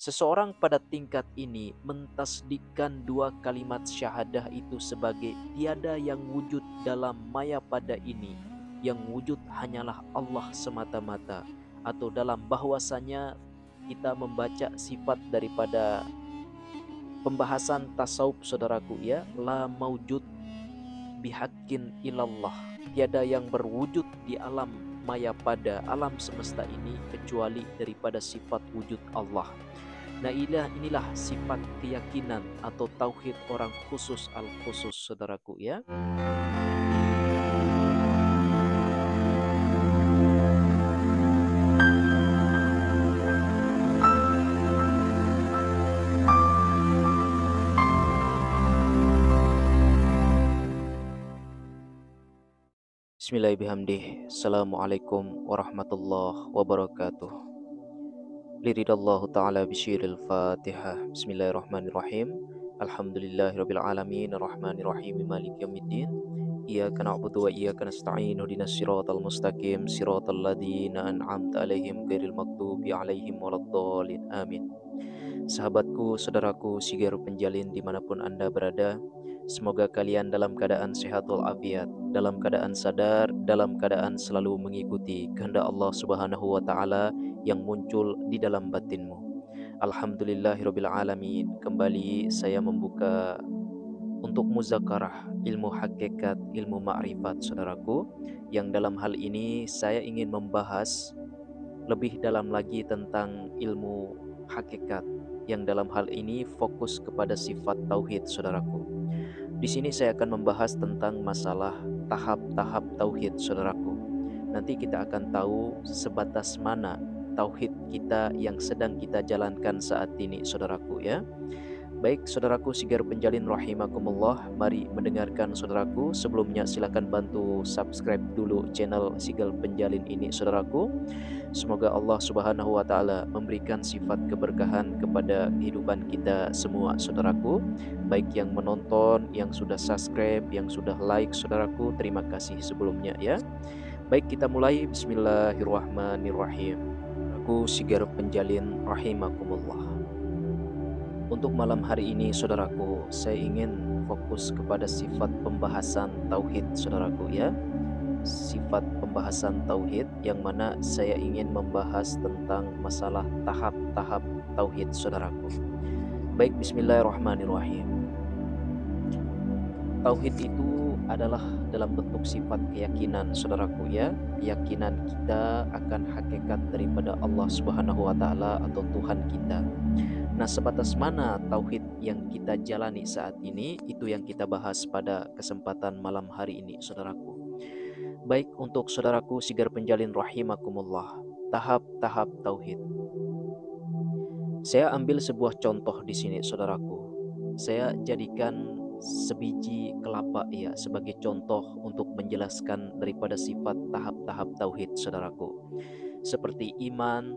Seseorang pada tingkat ini mentasdikkan dua kalimat syahadah itu sebagai tiada yang wujud dalam maya pada ini, yang wujud hanyalah Allah semata-mata, atau dalam bahwasanya kita membaca sifat daripada pembahasan tasawuf saudaraku ya, la maujud bihaqqin ilallah, tiada yang berwujud di alam maya pada alam semesta ini kecuali daripada sifat wujud Allah. Nah, inilah sifat keyakinan atau tauhid orang khusus al-khusus saudaraku ya. Bismillahirrahmanirrahim. Assalamualaikum warahmatullahi wabarakatuh. Liridallahu ta'ala bisyiril fatihah. Bismillahirrahmanirrahim. Alhamdulillahirabbil alamin arrahmanirrahim maliki yaumiddin. Iyyaka na'budu wa iyyaka nasta'in ihdinas siratal mustaqim siratal ladzina an'amta 'alaihim ghairil maghdubi 'alaihim waladdallin. Amin. Sahabatku, saudaraku, Sigar Penjalin dimanapun Anda berada, semoga kalian dalam keadaan sehat walafiat, dalam keadaan sadar, dalam keadaan selalu mengikuti kehendak Allah Subhanahu wa taala yang muncul di dalam batinmu. Alhamdulillahirabbil alamin. Kembali saya membuka untuk muzakarah ilmu hakikat, ilmu ma'rifat saudaraku, yang dalam hal ini saya ingin membahas lebih dalam lagi tentang ilmu hakikat, yang dalam hal ini fokus kepada sifat tauhid saudaraku. Di sini saya akan membahas tentang masalah tahap-tahap tauhid saudaraku. Nanti kita akan tahu sebatas mana tauhid kita yang sedang kita jalankan saat ini saudaraku ya. Baik saudaraku Sigar Penjalin rahimakumullah, mari mendengarkan saudaraku. Sebelumnya silakan bantu subscribe dulu channel Sigar Penjalin ini saudaraku. Semoga Allah Subhanahu wa taala memberikan sifat keberkahan kepada kehidupan kita semua saudaraku. Baik yang menonton, yang sudah subscribe, yang sudah like saudaraku, terima kasih sebelumnya ya. Baik, kita mulai. Bismillahirrahmanirrahim. Aku Sigar Penjalin rahimakumullah. Untuk malam hari ini saudaraku, saya ingin fokus kepada sifat pembahasan tauhid saudaraku ya. Sifat pembahasan tauhid yang mana saya ingin membahas tentang masalah tahap-tahap tauhid saudaraku. Baik, bismillahirrahmanirrahim. Tauhid itu adalah dalam bentuk sifat keyakinan saudaraku ya. Keyakinan kita akan hakikat daripada Allah Subhanahu wa taala atau Tuhan kita. Nah, sebatas mana tauhid yang kita jalani saat ini, itu yang kita bahas pada kesempatan malam hari ini saudaraku. Baik, untuk saudaraku Sigar Penjalin rahimakumullah, tahap-tahap tauhid. Saya ambil sebuah contoh di sini saudaraku. Saya jadikan sebiji kelapa ya sebagai contoh untuk menjelaskan daripada sifat tahap-tahap tauhid saudaraku. Seperti iman,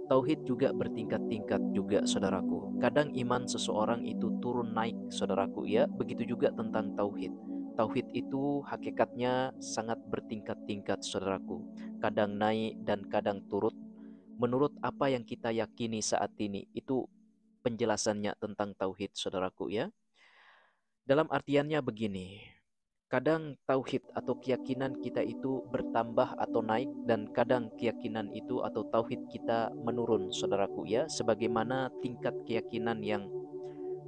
tauhid juga bertingkat-tingkat juga saudaraku. Kadang iman seseorang itu turun naik saudaraku ya. Begitu juga tentang tauhid. Tauhid itu hakikatnya sangat bertingkat-tingkat saudaraku. Kadang naik dan kadang turut. Menurut apa yang kita yakini saat ini, itu penjelasannya tentang tauhid saudaraku ya. Dalam artiannya begini. Kadang tauhid atau keyakinan kita itu bertambah atau naik, dan kadang keyakinan itu atau tauhid kita menurun saudaraku ya, sebagaimana tingkat keyakinan yang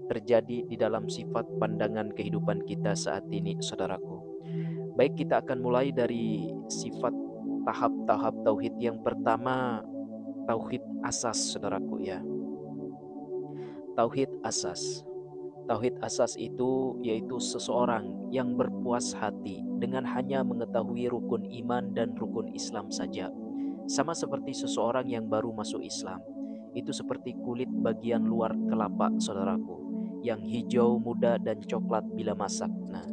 terjadi di dalam sifat pandangan kehidupan kita saat ini saudaraku. Baik, kita akan mulai dari sifat tahap-tahap tauhid. Yang pertama, tauhid asas saudaraku ya. Tauhid asas. Tauhid asas itu yaitu seseorang yang berpuas hati dengan hanya mengetahui rukun iman dan rukun Islam saja. Sama seperti seseorang yang baru masuk Islam. Itu seperti kulit bagian luar kelapa saudaraku, yang hijau, muda, dan coklat bila masak. Nah,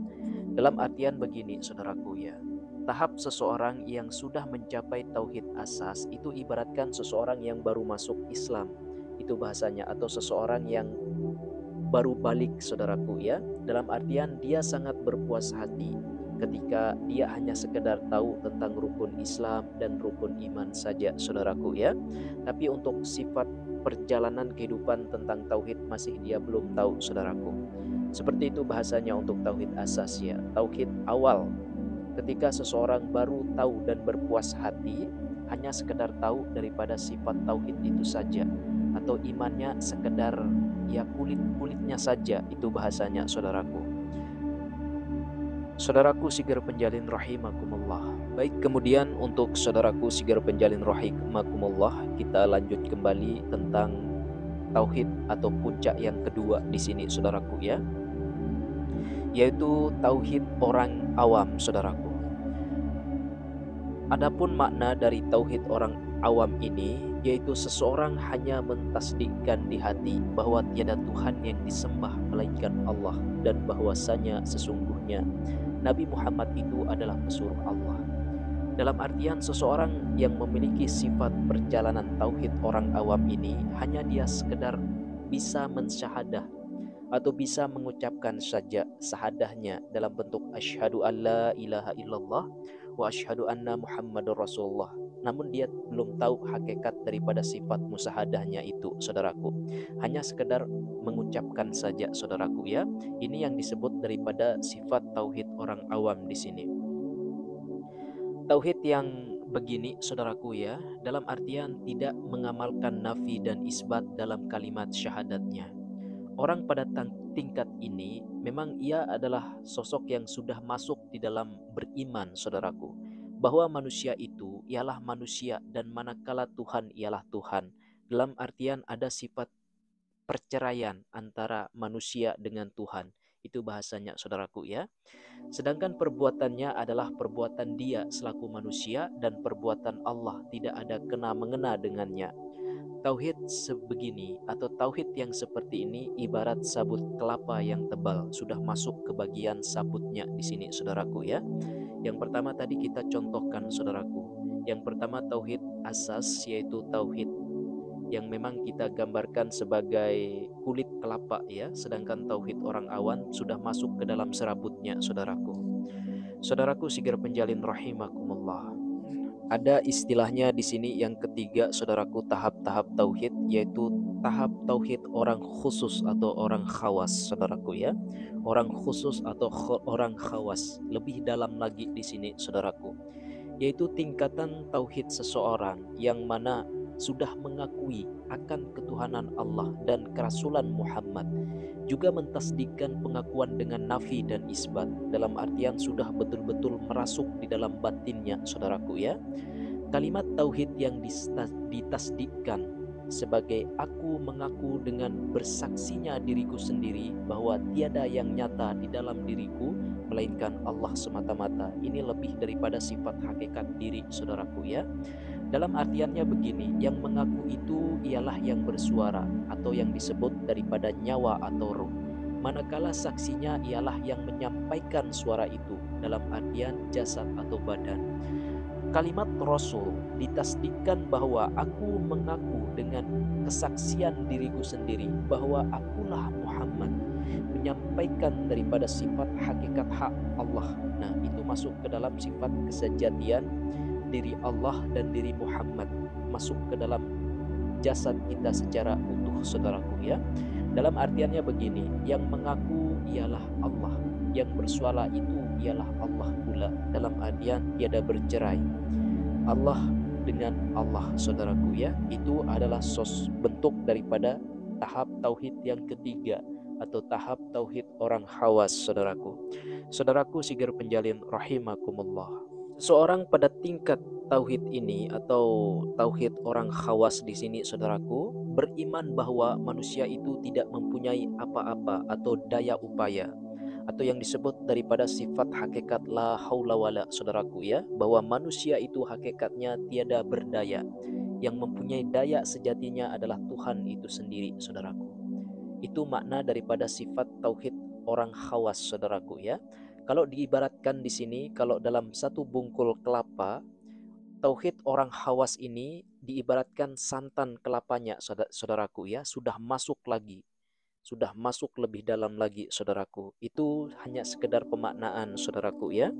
dalam artian begini saudaraku ya. Tahap seseorang yang sudah mencapai tauhid asas itu ibaratkan seseorang yang baru masuk Islam. Itu bahasanya, atau seseorang yang baru balik saudaraku ya. Dalam artian dia sangat berpuas hati ketika dia hanya sekedar tahu tentang rukun Islam dan rukun iman saja, saudaraku ya. Tapi untuk sifat perjalanan kehidupan tentang tauhid masih dia belum tahu, saudaraku. Seperti itu bahasanya untuk tauhid asas ya, tauhid awal. Ketika seseorang baru tahu dan berpuas hati hanya sekedar tahu daripada sifat tauhid itu saja, atau imannya sekedar ya kulit-kulitnya saja, itu bahasanya, saudaraku. Saudaraku Sigar Penjalin rahimakumullah. Baik, kemudian untuk saudaraku Sigar Penjalin rahimakumullah, kita lanjut kembali tentang tauhid atau puncak yang kedua di sini, saudaraku ya, yaitu tauhid orang awam, saudaraku. Adapun makna dari tauhid orang awam ini, yaitu seseorang hanya mentasdikkan di hati bahwa tiada Tuhan yang disembah melainkan Allah, dan bahwasanya sesungguhnya Nabi Muhammad itu adalah pesuruh Allah. Dalam artian seseorang yang memiliki sifat perjalanan tauhid orang awam ini, hanya dia sekedar bisa mensyahadah atau bisa mengucapkan saja syahadahnya dalam bentuk asyhadu alla ilaha illallah wa asyhadu anna muhammadur rasulullah. Namun dia belum tahu hakikat daripada sifat musahadahnya itu, saudaraku. Hanya sekedar mengucapkan saja, saudaraku ya. Ini yang disebut daripada sifat tauhid orang awam di sini. Tauhid yang begini, saudaraku ya, dalam artian tidak mengamalkan nafi dan isbat dalam kalimat syahadatnya. Orang pada tingkat ini memang ia adalah sosok yang sudah masuk di dalam beriman, saudaraku, bahwa manusia itu ialah manusia dan manakala Tuhan ialah Tuhan. Dalam artian ada sifat perceraian antara manusia dengan Tuhan. Itu bahasanya, saudaraku ya. Sedangkan perbuatannya adalah perbuatan dia selaku manusia, dan perbuatan Allah tidak ada kena mengena dengannya. Tauhid sebegini atau tauhid yang seperti ini ibarat sabut kelapa yang tebal, sudah masuk ke bagian sabutnya di sini, saudaraku ya. Yang pertama tadi kita contohkan, saudaraku. Yang pertama tauhid asas, yaitu tauhid yang memang kita gambarkan sebagai kulit kelapa ya, sedangkan tauhid orang awan sudah masuk ke dalam serabutnya, saudaraku. Saudaraku Sigar Penjalin rahimakumullah. Ada istilahnya di sini yang ketiga, saudaraku, tahap-tahap tauhid, yaitu tahap tauhid orang khusus atau orang khawas, saudaraku ya. Orang khusus atau orang khawas, lebih dalam lagi di sini, saudaraku, yaitu tingkatan tauhid seseorang yang mana sudah mengakui akan ketuhanan Allah dan kerasulan Muhammad, juga mentasdikkan pengakuan dengan nafi dan isbat, dalam artian sudah betul-betul merasuk di dalam batinnya, saudaraku ya. Kalimat tauhid yang ditasdikkan sebagai aku mengaku dengan bersaksinya diriku sendiri bahwa tiada yang nyata di dalam diriku melainkan Allah semata-mata. Ini lebih daripada sifat hakikat diri, saudaraku ya. Dalam artiannya begini, yang mengaku itu ialah yang bersuara atau yang disebut daripada nyawa atau ruh, manakala saksinya ialah yang menyampaikan suara itu dalam artian jasad atau badan. Kalimat Rasul ditasdikkan bahwa aku mengaku dengan kesaksian diriku sendiri bahwa akulah Muhammad, menyampaikan daripada sifat hakikat hak Allah. Nah, itu masuk ke dalam sifat kesejatian diri Allah dan diri Muhammad, masuk ke dalam jasad kita secara utuh, saudaraku ya. Dalam artiannya begini, yang mengaku ialah Allah, yang bersuara itu ialah Allah pula, dalam artian tiada bercerai. Allah dengan Allah, saudaraku ya, itu adalah bentuk daripada tahap tauhid yang ketiga atau tahap tauhid orang khawas, saudaraku. Saudaraku Sigar Penjalin rahimakumullah. Seorang pada tingkat tauhid ini atau tauhid orang khawas di sini, saudaraku, beriman bahwa manusia itu tidak mempunyai apa-apa atau daya upaya, atau yang disebut daripada sifat hakikat la haula wala, saudaraku ya, bahwa manusia itu hakikatnya tiada berdaya. Yang mempunyai daya sejatinya adalah Tuhan itu sendiri, saudaraku. Itu makna daripada sifat tauhid orang khawas, saudaraku ya. Kalau diibaratkan di sini, kalau dalam satu bungkul kelapa, tauhid orang khawas ini diibaratkan santan kelapanya, saudaraku ya, sudah masuk lagi sudah masuk lebih dalam lagi saudaraku. Itu hanya sekedar pemaknaan saudaraku ya.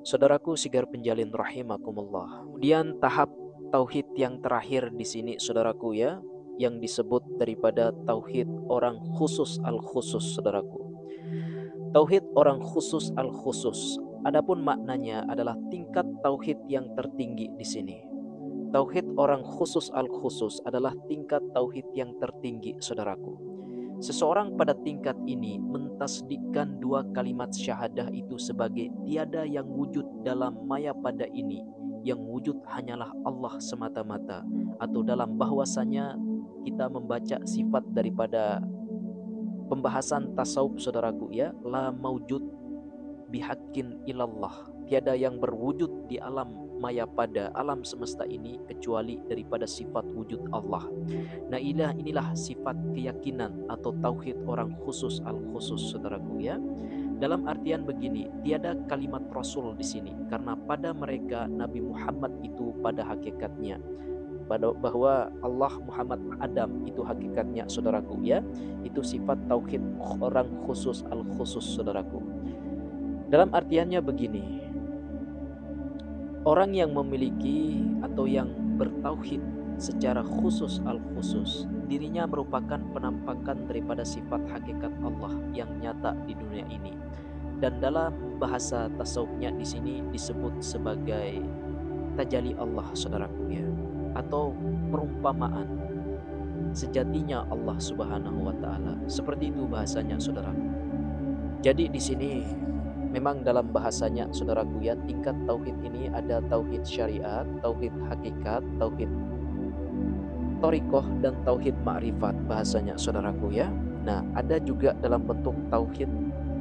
Saudaraku sigar penjalin rahimakumullah. Kemudian tahap tauhid yang terakhir di sini saudaraku ya, yang disebut daripada tauhid orang khusus al-khusus saudaraku. Tauhid orang khusus al-khusus. Adapun maknanya adalah tingkat tauhid yang tertinggi di sini. Tauhid orang khusus al-khusus adalah tingkat tauhid yang tertinggi saudaraku. Seseorang pada tingkat ini mentasdikkan dua kalimat syahadah itu sebagai tiada yang wujud dalam maya pada ini, yang wujud hanyalah Allah semata-mata, atau dalam bahwasanya kita membaca sifat daripada pembahasan tasawuf saudaraku ya, la maujud bihaqqin ilallah, tiada yang berwujud di alam maya pada alam semesta ini kecuali daripada sifat wujud Allah. Nah inilah sifat keyakinan atau tauhid orang khusus al-khusus saudaraku ya. Dalam artian begini, tiada kalimat Rasul di sini karena pada mereka Nabi Muhammad itu pada hakikatnya bahwa Allah Muhammad Adam itu hakikatnya saudaraku ya. Itu sifat tauhid orang khusus al-khusus saudaraku. Dalam artiannya begini, orang yang memiliki atau yang bertauhid secara khusus al-khusus, dirinya merupakan penampakan daripada sifat hakikat Allah yang nyata di dunia ini. Dan dalam bahasa tasawufnya di sini disebut sebagai tajali Allah saudaraku ya, atau perumpamaan sejatinya Allah Subhanahu wa taala. Seperti itu bahasanya saudaraku. Jadi di sini memang dalam bahasanya saudaraku ya, tingkat tauhid ini ada tauhid syariat, tauhid hakikat, tauhid thariqah, dan tauhid ma'rifat bahasanya saudaraku ya. Nah ada juga dalam bentuk tauhid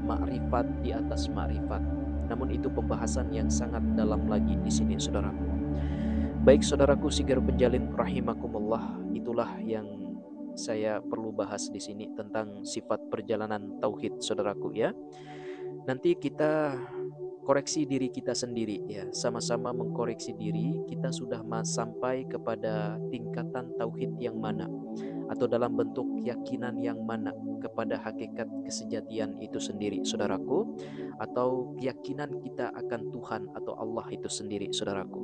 ma'rifat di atas ma'rifat. Namun itu pembahasan yang sangat dalam lagi di sini saudaraku. Baik saudaraku sigar penjalin rahimakumullah, itulah yang saya perlu bahas di sini tentang sifat perjalanan tauhid saudaraku ya. Nanti kita koreksi diri kita sendiri ya, sama-sama mengkoreksi diri kita sudah sampai kepada tingkatan tauhid yang mana, atau dalam bentuk keyakinan yang mana kepada hakikat kesejatian itu sendiri saudaraku, atau keyakinan kita akan Tuhan atau Allah itu sendiri saudaraku.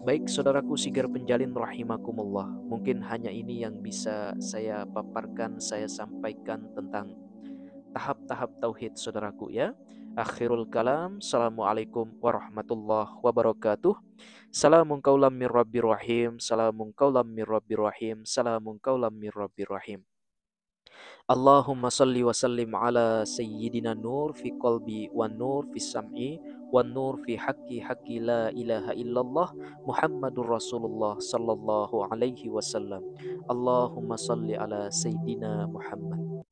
Baik saudaraku sigar penjalin rahimakumullah, mungkin hanya ini yang bisa saya paparkan, saya sampaikan tentang tahap-tahap tauhid saudaraku ya. Akhirul kalam, assalamualaikum warahmatullahi wabarakatuh. Salamun qaulam mir rabbir rahim, salamun qaulam mir rabbir rahim, salamun qaulam mir rabbir rahim. Allahumma salli wa sallim ala sayyidina nur fi qalbi wan nur fi sam'i wan nur fi haqqi la ilaha illallah Muhammadur Rasulullah sallallahu alaihi wasallam. Allahumma salli ala sayyidina Muhammad.